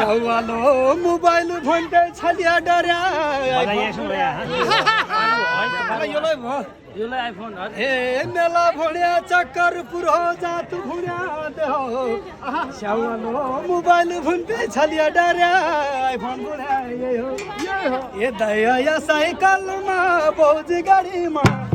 श्यावालो mobile फोनते छलिया डर्या हे मेला भोड्या चक्कर पुरो जात भुड्या देहो श्यावालो मोबाइल फोनते छलिया डर्या आइफोन भुड्या ये दया साइकल मा बौजी गाडी मा